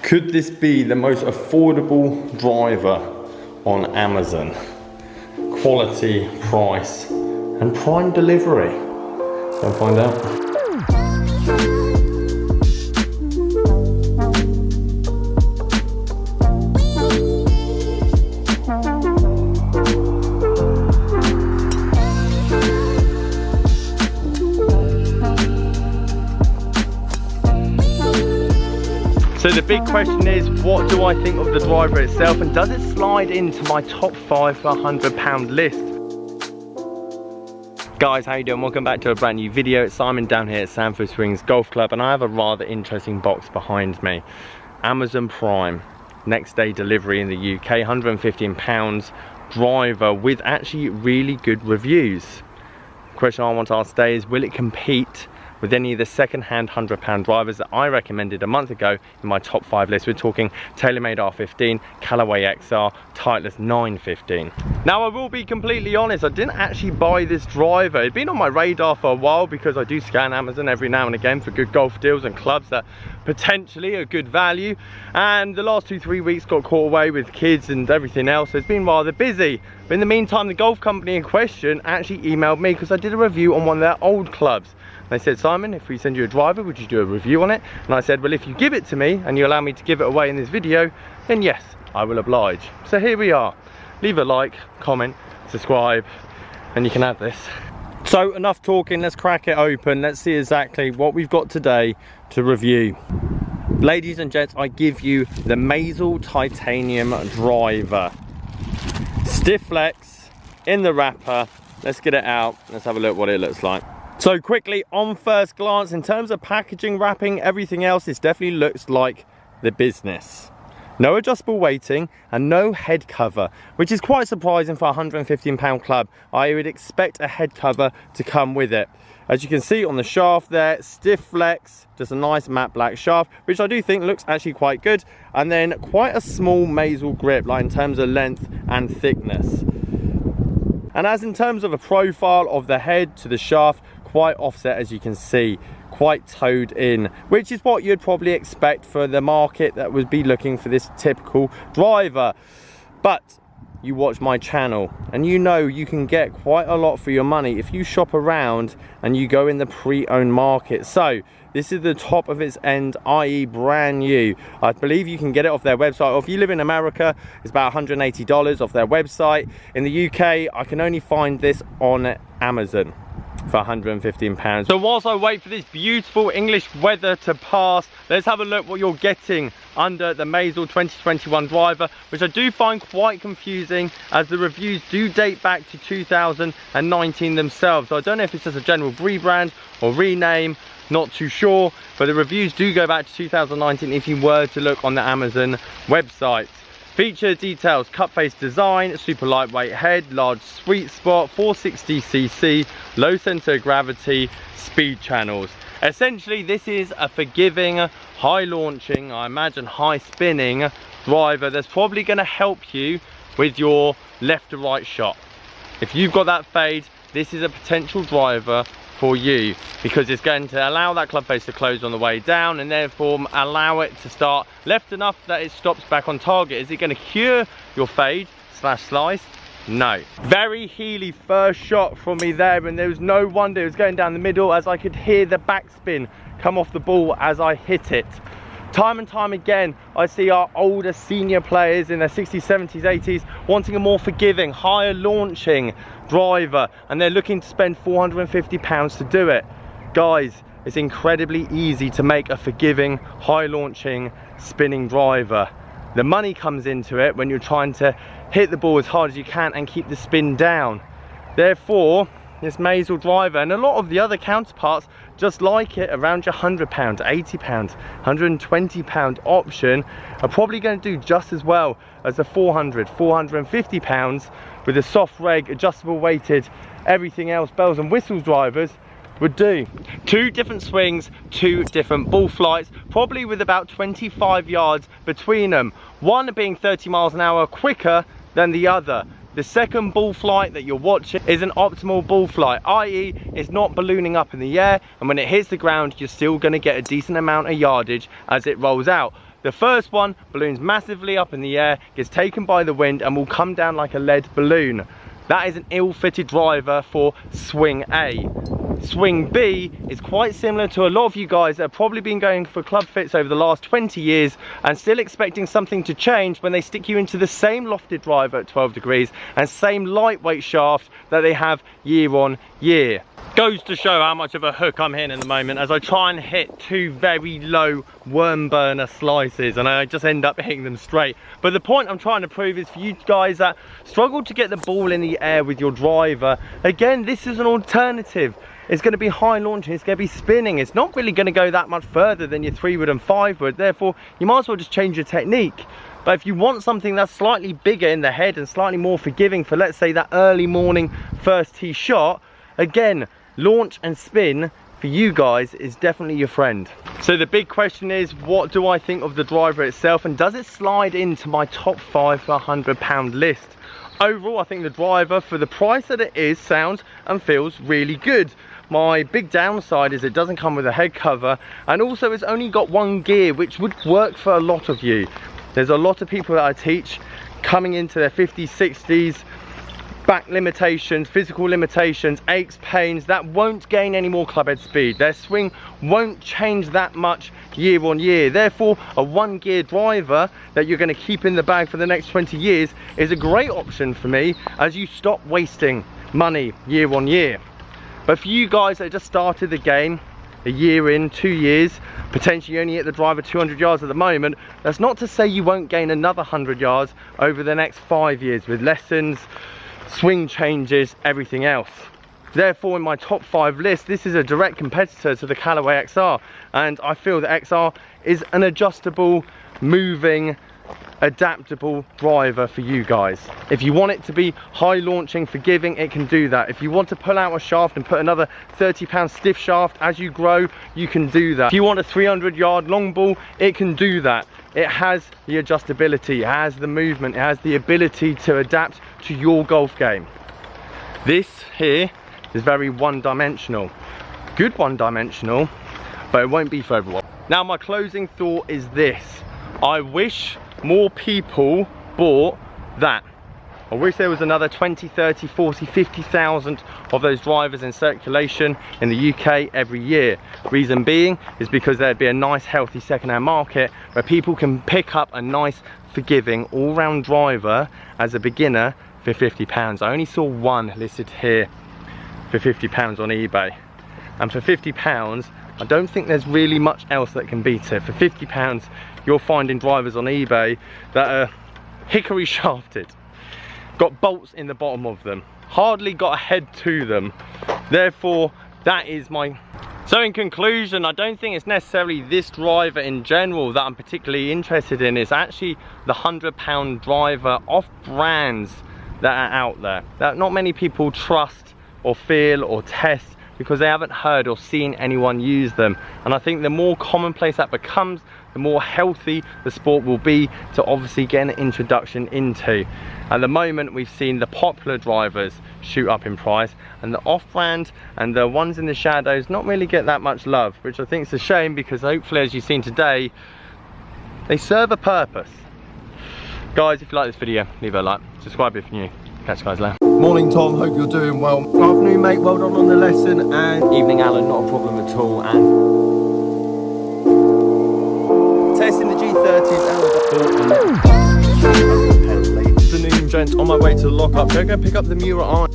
Could this be the most affordable driver on Amazon? Quality, price, and prime delivery. Go find out. So the big question is, what do I think of the driver itself, and does it slide into my top 5 for £100 list? Guys, how you doing? Welcome back to a brand new video. It's Simon down here at Sandford Springs Golf Club, and I have a rather interesting box behind me. Amazon Prime, next day delivery in the UK, £115 driver with actually really good reviews. The question I want to ask today is, will it compete with any of the second-hand £100 drivers that I recommended a month ago in my top 5 list? We're talking TaylorMade R15, Callaway XR, Titleist 915. Now I will be completely honest, I didn't actually buy this driver. It'd been on my radar for a while because I do scan Amazon every now and again for good golf deals and clubs that potentially are good value. And the last 2-3 weeks got caught away with kids and everything else, so it's been rather busy. But in the meantime, the golf company in question actually emailed me because I did a review on one of their old clubs. They said, Simon, if we send you a driver, would you do a review on it? And I said, well, if you give it to me and you allow me to give it away in this video, then yes, I will oblige. So here we are. Leave a like, comment, subscribe, and you can have this. So enough talking, let's crack it open. Let's see exactly what we've got today to review. Ladies and gents, I give you the Maisel Titanium driver. Stiff flex in the wrapper. Let's get it out. Let's have a look what it looks like. So quickly, on first glance, in terms of packaging, wrapping, everything else, this definitely looks like the business. No adjustable weighting and no head cover, which is quite surprising for a £115 club. I would expect a head cover to come with it. As you can see on the shaft there, stiff flex, just a nice matte black shaft, which I do think looks actually quite good. And then quite a small Maisel grip, like in terms of length and thickness. And as in terms of a profile of the head to the shaft, quite offset, as you can see, quite towed in, which is what you'd probably expect for the market that would be looking for this typical driver. But you watch my channel and you know you can get quite a lot for your money if you shop around and you go in the pre-owned market. So this is the top of its end, i.e. brand new. I believe you can get it off their website, or if you live in America, it's about $180 off their website. In the UK, I can only find this on Amazon for £115. So whilst I wait for this beautiful English weather to pass, let's have a look what you're getting under the Maisel 2021 driver, which I do find quite confusing as the reviews do date back to 2019 themselves. So I don't know if it's just a general rebrand or rename, not too sure, but the reviews do go back to 2019 if you were to look on the Amazon website. Feature details: cut face design, super lightweight head, large sweet spot, 460cc, low center of gravity, speed channels. Essentially, this is a forgiving, high launching, I imagine high spinning driver that's probably going to help you with your left to right shot. If you've got that fade, this is a potential driver for you, because it's going to allow that club face to close on the way down and therefore allow it to start left enough that it stops back on target. Is it going to cure your fade slash slice? No. Very heely first shot from me there, and there was no wonder it was going down the middle, as I could hear the backspin come off the ball as I hit it. Time and time again, I see our older senior players in their 60s, 70s, 80s wanting a more forgiving, higher launching driver, and they're looking to spend £450 to do it. Guys, it's incredibly easy to make a forgiving, high launching, spinning driver. The money comes into it when you're trying to hit the ball as hard as you can and keep the spin down. Therefore, this Maisel driver and a lot of the other counterparts just like it around your £100, £80, £120 option are probably going to do just as well as the £400, £450 with the soft reg, adjustable weighted, everything else, bells and whistles drivers would do. 2 different swings, 2 different ball flights, probably with about 25 yards between them, one being 30 miles an hour quicker than the other. The second ball flight that you're watching is an optimal ball flight, i.e. it's not ballooning up in the air, and when it hits the ground you're still going to get a decent amount of yardage as it rolls out. The first one balloons massively up in the air, gets taken by the wind and will come down like a lead balloon. That is an ill-fitted driver for swing A. Swing B is quite similar to a lot of you guys that have probably been going for club fits over the last 20 years and still expecting something to change when they stick you into the same lofted driver at 12 degrees and same lightweight shaft that they have year on year. Goes to show how much of a hook I'm hitting at the moment as I try and hit two very low worm burner slices and I just end up hitting them straight. But the point I'm trying to prove is for you guys that struggle to get the ball in the air with your driver, again, this is an alternative. It's going to be high launching, it's going to be spinning, it's not really going to go that much further than your 3-wood and 5-wood, therefore you might as well just change your technique. But if you want something that's slightly bigger in the head and slightly more forgiving for, let's say, that early morning first tee shot, again, launch and spin for you guys is definitely your friend. So the big question is, what do I think of the driver itself, and does it slide into my top 5 for £100 list? Overall, I think the driver, for the price that it is, sounds and feels really good. My big downside is it doesn't come with a head cover, and also it's only got one gear, which would work for a lot of you. There's a lot of people that I teach coming into their 50s, 60s, back limitations, physical limitations, aches, pains, that won't gain any more clubhead speed. Their swing won't change that much year on year. Therefore, a 1-gear driver that you're going to keep in the bag for the next 20 years is a great option for me as you stop wasting money year on year. But for you guys that just started the game, a year in, 2 years, potentially only hit the driver 200 yards at the moment, that's not to say you won't gain another 100 yards over the next 5 years with lessons, swing changes, everything else. Therefore, in my top 5 list, this is a direct competitor to the Callaway XR, and I feel that XR is an adjustable, moving, adaptable driver for you guys. If you want it to be high launching, forgiving, it can do that. If you want to pull out a shaft and put another 30-pound stiff shaft as you grow, you can do that. If you want a 300-yard long ball, it can do that. It has the adjustability, it has the movement, it has the ability to adapt to your golf game. This here is very one-dimensional. Good one-dimensional, but it won't be for everyone. Now, my closing thought is this. I wish more people bought that. I wish there was another 20, 30, 40, 50,000 of those drivers in circulation in the UK every year. Reason being is because there'd be a nice healthy second-hand market where people can pick up a nice forgiving all-round driver as a beginner for £50. I only saw one listed here for £50 on eBay, and for £50 I don't think there's really much else that can beat it. For £50 you're finding drivers on eBay that are hickory shafted, got bolts in the bottom of them, hardly got a head to them. Therefore, that is my... So in conclusion, I don't think it's necessarily this driver in general that I'm particularly interested in. It's actually the £100 driver off brands that are out there that not many people trust or feel or test because they haven't heard or seen anyone use them. And I think the more commonplace that becomes, the more healthy the sport will be to obviously get an introduction into. At the moment, we've seen the popular drivers shoot up in price, and the off-brand and the ones in the shadows not really get that much love, which I think is a shame, because hopefully, as you've seen today, they serve a purpose. Guys, if you like this video, leave a like, subscribe if you're new. Catch you guys later. Morning, Tom, hope you're doing well. Afternoon, mate, well done on the lesson. And evening, Alan, not a problem at all. And testing the G30s and the afternoon, gents, on my way to the lockup. Go pick up the Mura iron.